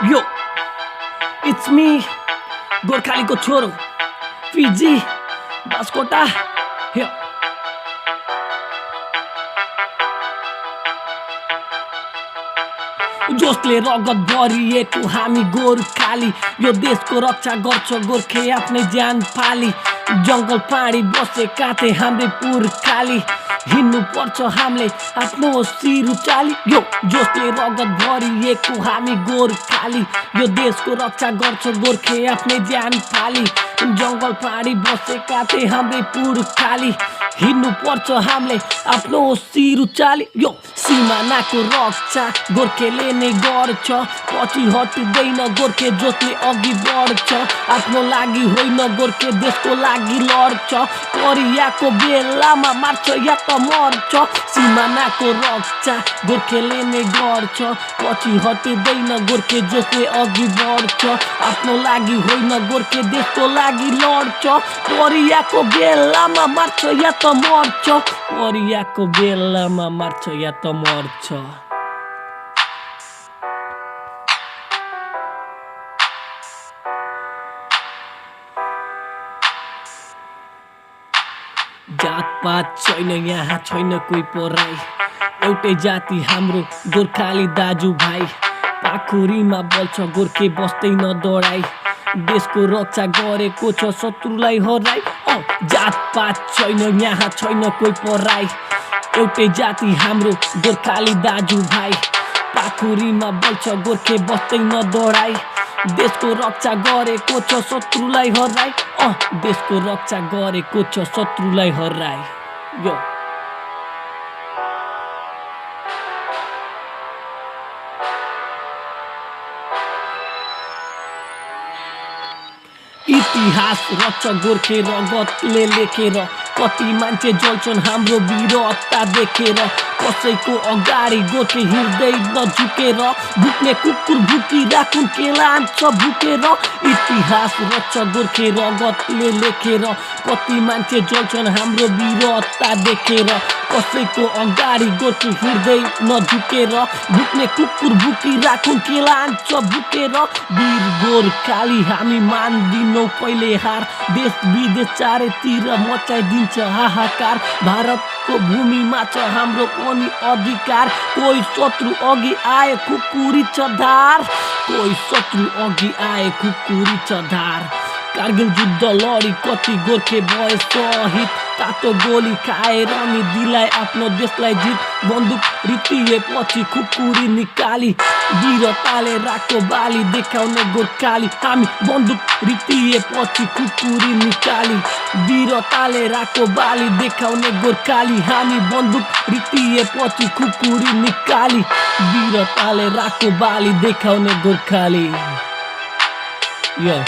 Yo, it's me, गोर्खालीको छोरो PG Baskota यो जसले रगत भरिएको हामी गोर्खाली यो देशको रक्षा गर्छ गोर्खे आफ्नै ज्यान फाली जङ्गल पाडी बसेका थिए हाम्रै पुर्खाली हिँड्नु पर्छ हामीले आफ्नो शिर उचाली यो जसले रगत भरिएको हामी गोर्खाली यो देशको रक्षा गर्छ गोर्खे आफ्नै ज्यान फाली जङ्गल पाडी बसेका थिए हाम्रै पुर्खाली हिँड्नु पर्छ हामीले आफ्नो शिर उचाली यो सिमानाको रक्षा गोर्खेले नै गर्छ पछि हट्दैन गोर्खे जसले अघि बढ्छ आफ्नो लागि होइन गोर्खे देशको लागि लड्छ परियाको बेलामा मार्छ या त मर्छ सिमानाको रक्षा गोर्खेले नै गर्छ पछि हट्दैन गोर्खे जसले अघि बढ्छ आफ्नो लागि होइन गोर्खे देशको लागि लड्छ परियाको बेलामा मार्छ या त मर्छ परियाको बेलामा मार्छ या त मर्छ जातपात छैन यहाँ छैन कोही पराई एउटै जाति हाम्रो गोर्खाली दाजुभाइ पाखुरीमा बल्छ गोर्खे बस्दैन दौडाई देशको रक्षा गरेको छ शत्रुलाई हराई जातपात छैन यहाँ छैन कोही पराई एउटै जाति हाम्रो गोर्खाली दाजुभाइ पाखुरीमा बल्छ गोर्खे बस्दैन दौडाई देशको रक्षा गरेको छ शत्रुलाई हराई देशको रक्षा गरेको छ शत्रुलाई हराई यो इतिहास रच गोर्खे रगतले लेखेर कति मान्छे जल्छन् हाम्रो वीरता देखेर कसैको अगाडि गोर्खे हिँड्दै नझुकेर भुक्ने कुकुर भुकिराखुन् के लान्छ भुकेर इतिहास रच गोर्खे रगतले लेखेर कति मान्छे जल्छन् हाम्रो वीरता देखेर कसैको अगाडि गोर्खे हिँड्दै नझुकेर भुक्ने कुकुर भुकिराखुन् के लान्छ भुकेर वीर गोर्खाली हामी मान्दिनौँ कहिले हार देश विदेश चारैतिर मचाइदिन्छ हाहाकार भारतको भूमिमा छ हाम्रो पनि अधिकार कोही शत्रु अघि आए खुकुरी छ धार कोही शत्रु अघि आए खुकुरी छ धार कारगिल युद्ध लडी कति गोर्खे भए शहीद तातो गोली खाएर नि दिलाए आफ्नो देशलाई जित बन्दुक रितिएपछि खुकुरी निकाली वीरताले राखो बाली देखाउने गोर्खाली हामी बन्दुक रितिएपछि खुकुरी निकाली वीरताले राखो बाली देखाउने गोर्खाली हामी बन्दुक रितिएपछि खुकुरी निकाली वीरताले राखो बाली देखाउने गोर्खाली यो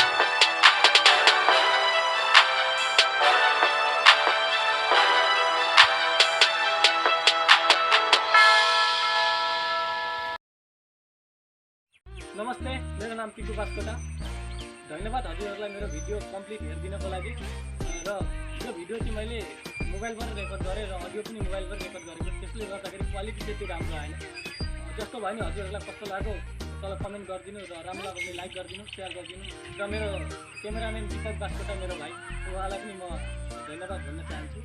नमस्ते, मेरो नाम पिकु बास्कोटा। धन्यवाद हजुरहरूलाई मेरो भिडियो कम्प्लिट हेरिदिनको लागि र यो भिडियो चाहिँ मैले मोबाइलबाट रेकर्ड गरेँ र अडियो पनि मोबाइलबाट रेकर्ड गरेको त्यसले गर्दाखेरि क्वालिटी त्यति राम्रो आएन जस्तो भयो नि हजुरहरूलाई कस्तो लाग्यो तल कमेन्ट गरिदिनु र राम्रो लाग्यो भने लाइक गरिदिनु सेयर गरिदिनु र मेरो क्यामेराम्यान दीपक बास्कोटा मेरो भाइ उहाँलाई पनि म धन्यवाद भन्न चाहन्छु।